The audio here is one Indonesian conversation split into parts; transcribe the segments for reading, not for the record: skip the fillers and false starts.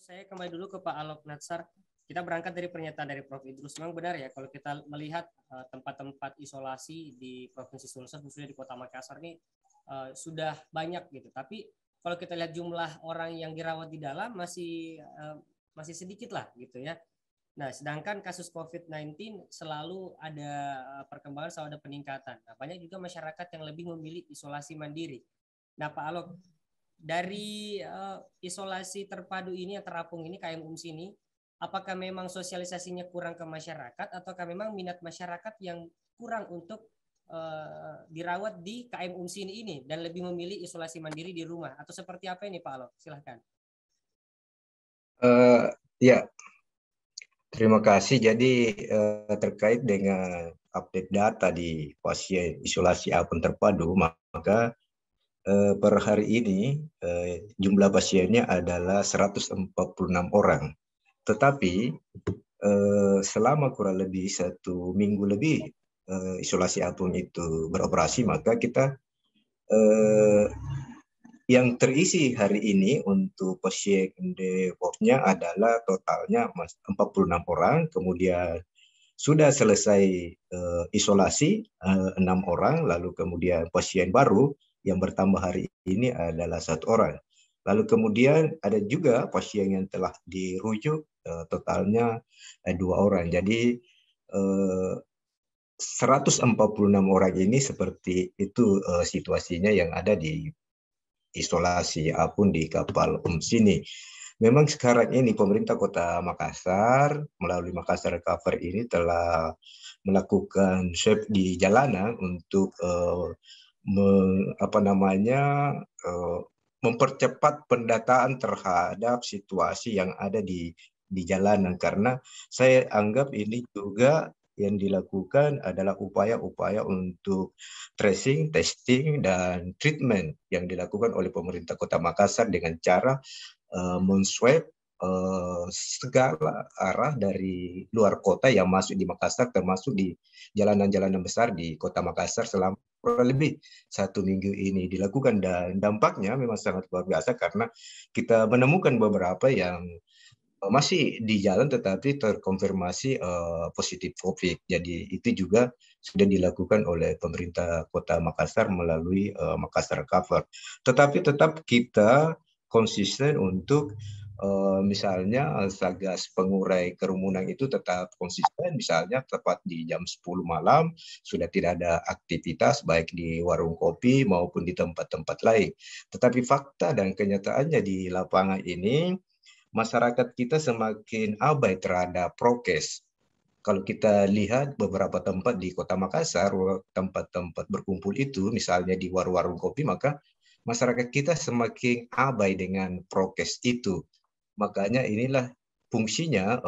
saya kembali dulu ke Pak Alok Natsar. Kita berangkat dari pernyataan dari Prof. Idrus. Memang benar ya kalau kita melihat tempat-tempat isolasi di Provinsi Sulsel, khususnya di Kota Makassar ini sudah banyak gitu. Tapi kalau kita lihat jumlah orang yang dirawat di dalam masih sedikit lah gitu ya. Nah, sedangkan kasus COVID-19 selalu ada perkembangan, selalu ada peningkatan. Nah, banyak juga masyarakat yang lebih memilih isolasi mandiri. Nah, Pak Alok, dari isolasi terpadu ini yang terapung ini KM UMS ini, apakah memang sosialisasinya kurang ke masyarakat ataukah memang minat masyarakat yang kurang untuk dirawat di KM UMS ini dan lebih memilih isolasi mandiri di rumah atau seperti apa ini Pak Alok? Silahkan. Ya, terima kasih. Jadi terkait dengan update data di pasien isolasi apung terpadu, maka per hari ini jumlah pasiennya adalah 146 orang. Tetapi selama kurang lebih 1 minggu lebih isolasi apung itu beroperasi, maka kita yang terisi hari ini untuk pasien Depoknya adalah totalnya 46 orang, kemudian sudah selesai isolasi 6 orang, lalu kemudian pasien baru yang bertambah hari ini adalah 1 orang. Lalu kemudian ada juga pasien yang telah dirujuk totalnya 2 orang. Jadi 146 orang ini seperti itu situasinya yang ada di isolasi apun di kapal UMS ini. Memang sekarang ini pemerintah Kota Makassar melalui Makassar Recover ini telah melakukan swab di jalanan untuk mempercepat pendataan terhadap situasi yang ada di jalanan, karena saya anggap ini juga yang dilakukan adalah upaya-upaya untuk tracing, testing, dan treatment yang dilakukan oleh pemerintah Kota Makassar dengan cara menswab segala arah dari luar kota yang masuk di Makassar, termasuk di jalanan-jalanan besar di Kota Makassar selama kurang lebih 1 minggu ini dilakukan, dan dampaknya memang sangat luar biasa karena kita menemukan beberapa yang masih di jalan tetapi terkonfirmasi positif COVID. Jadi itu juga sudah dilakukan oleh pemerintah Kota Makassar melalui Makassar Cover. Tetapi tetap kita konsisten untuk misalnya Satgas pengurai kerumunan itu tetap konsisten, misalnya tepat di jam 10 malam sudah tidak ada aktivitas baik di warung kopi maupun di tempat-tempat lain. Tetapi fakta dan kenyataannya di lapangan ini masyarakat kita semakin abai terhadap prokes. Kalau kita lihat beberapa tempat di Kota Makassar, tempat-tempat berkumpul itu, misalnya di warung-warung kopi, maka masyarakat kita semakin abai dengan prokes itu. Makanya inilah fungsinya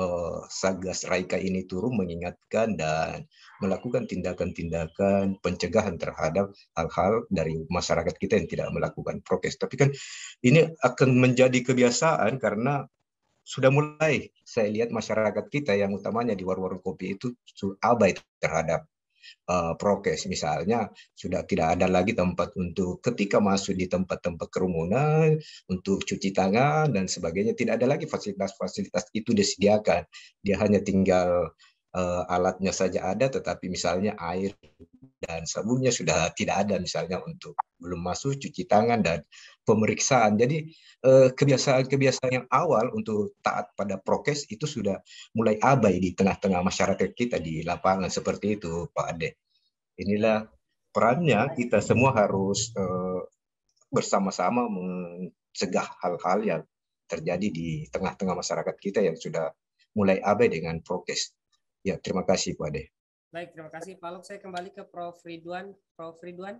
Satgas Raika ini turun mengingatkan dan melakukan tindakan-tindakan pencegahan terhadap hal-hal dari masyarakat kita yang tidak melakukan prokes. Tapi kan ini akan menjadi kebiasaan karena sudah mulai saya lihat masyarakat kita yang utamanya di warung-warung kopi itu abai terhadap prokes. Misalnya sudah tidak ada lagi tempat untuk ketika masuk di tempat-tempat kerumunan untuk cuci tangan dan sebagainya, tidak ada lagi fasilitas-fasilitas itu disediakan. Dia hanya tinggal alatnya saja ada, tetapi misalnya air dan sabunnya sudah tidak ada, misalnya untuk belum masuk cuci tangan dan pemeriksaan. Jadi kebiasaan-kebiasaan yang awal untuk taat pada prokes itu sudah mulai abai di tengah-tengah masyarakat kita di lapangan, seperti itu Pak Ade. Inilah perannya, kita semua harus bersama-sama mencegah hal-hal yang terjadi di tengah-tengah masyarakat kita yang sudah mulai abai dengan prokes. Ya, terima kasih Pak Ade. Baik, terima kasih Pak Alok. Saya kembali ke Prof. Ridwan. Prof. Ridwan.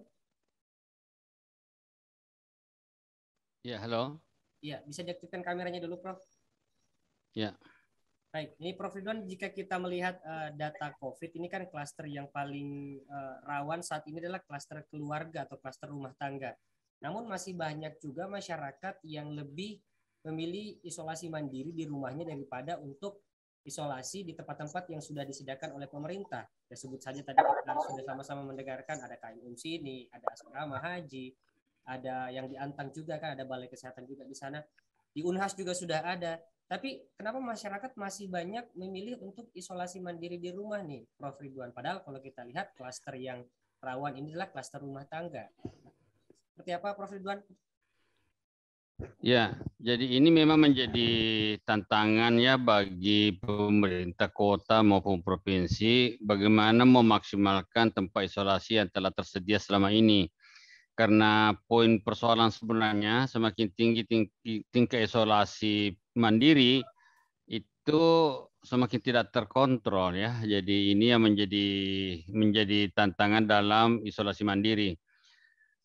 Ya, halo. Ya, bisa diaktifkan kameranya dulu, Prof. Ya. Baik, ini Prof. Ridwan, jika kita melihat data COVID, ini kan klaster yang paling rawan saat ini adalah klaster keluarga atau klaster rumah tangga. Namun masih banyak juga masyarakat yang lebih memilih isolasi mandiri di rumahnya daripada untuk isolasi di tempat-tempat yang sudah disediakan oleh pemerintah. Ya, sebut saja tadi kita sudah sama-sama mendengarkan ada KM UMS ini, ada asrama haji, ada yang di Antang juga kan, ada balai kesehatan juga di sana. Di Unhas juga sudah ada. Tapi kenapa masyarakat masih banyak memilih untuk isolasi mandiri di rumah nih, Prof. Ridwan? Padahal kalau kita lihat klaster yang rawan ini adalah klaster rumah tangga. Seperti apa, Prof. Ridwan? Ya, jadi ini memang menjadi tantangan ya bagi pemerintah kota maupun provinsi bagaimana memaksimalkan tempat isolasi yang telah tersedia selama ini. Karena poin persoalan sebenarnya semakin tinggi tingkat isolasi mandiri itu semakin tidak terkontrol ya. Jadi ini yang menjadi tantangan dalam isolasi mandiri.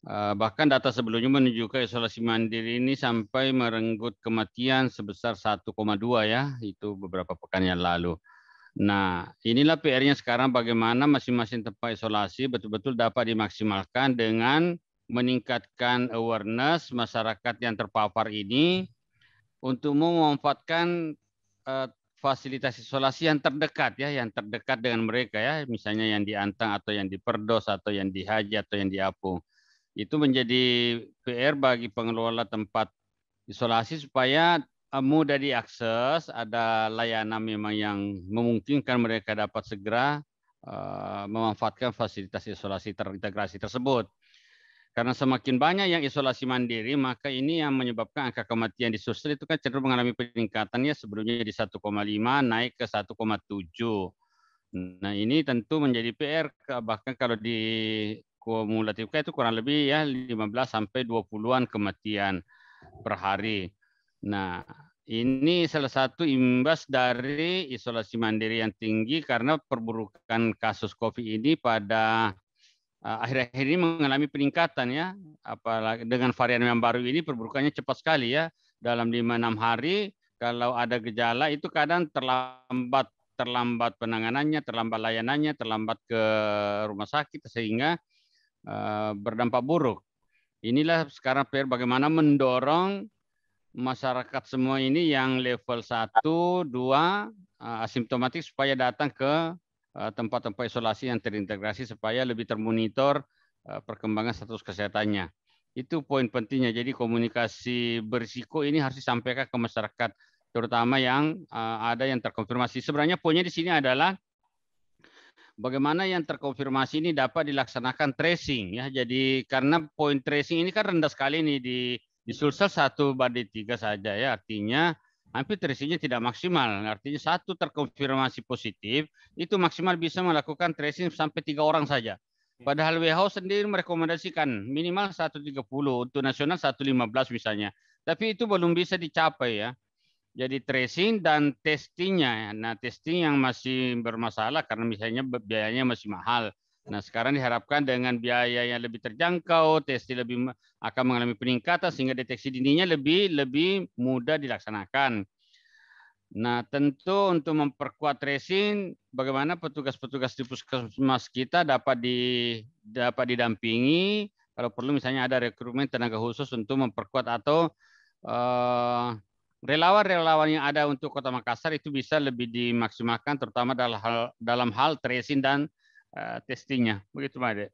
Bahkan data sebelumnya menunjukkan isolasi mandiri ini sampai merenggut kematian sebesar 1,2 ya, itu beberapa pekan yang lalu. Nah, inilah PR-nya sekarang bagaimana masing-masing tempat isolasi betul-betul dapat dimaksimalkan dengan meningkatkan awareness masyarakat yang terpapar ini untuk memanfaatkan fasilitas isolasi yang terdekat ya, yang terdekat dengan mereka ya, misalnya yang di Antang atau yang di Perdos atau yang di Haji atau yang di Apung. Itu menjadi PR bagi pengelola tempat isolasi supaya mudah diakses, ada layanan memang yang memungkinkan mereka dapat segera memanfaatkan fasilitas isolasi terintegrasi tersebut. Karena semakin banyak yang isolasi mandiri, maka ini yang menyebabkan angka kematian di Sulsel itu kan cenderung mengalami peningkatannya sebelumnya di 1,5 naik ke 1,7. Nah ini tentu menjadi PR, bahkan kalau di kumulatifnya itu kurang lebih ya 15 sampai 20-an kematian per hari. Nah, ini salah satu imbas dari isolasi mandiri yang tinggi karena perburukan kasus COVID ini pada akhir-akhir ini mengalami peningkatan ya. Apalagi dengan varian yang baru ini perburukannya cepat sekali ya. Dalam 5-6 hari kalau ada gejala itu kadang terlambat penanganannya, terlambat layanannya, terlambat ke rumah sakit sehingga berdampak buruk. Inilah sekarang PR bagaimana mendorong masyarakat semua ini yang level 1, 2 asimptomatik supaya datang ke tempat-tempat isolasi yang terintegrasi supaya lebih termonitor perkembangan status kesehatannya. Itu poin pentingnya. Jadi komunikasi berisiko ini harus disampaikan ke masyarakat, terutama yang ada yang terkonfirmasi. Sebenarnya poinnya di sini adalah bagaimana yang terkonfirmasi ini dapat dilaksanakan tracing ya. Jadi karena poin tracing ini kan rendah sekali nih di Sulsel 1/3 saja ya, artinya hampir tracingnya tidak maksimal. Artinya satu terkonfirmasi positif itu maksimal bisa melakukan tracing sampai 3 orang saja. Padahal WHO sendiri merekomendasikan minimal 130, untuk nasional 115 misalnya. Tapi itu belum bisa dicapai ya. Jadi tracing dan testingnya. Nah, testing yang masih bermasalah karena misalnya biayanya masih mahal. Nah, sekarang diharapkan dengan biaya yang lebih terjangkau, testing akan mengalami peningkatan sehingga deteksi dininya lebih mudah dilaksanakan. Nah, tentu untuk memperkuat tracing, bagaimana petugas-petugas di puskesmas kita dapat didampingi, kalau perlu misalnya ada rekrutmen tenaga khusus untuk memperkuat atau relawan-relawan yang ada untuk Kota Makassar itu bisa lebih dimaksimalkan, terutama dalam hal tracing dan testingnya. Begitu, Mbak Ade.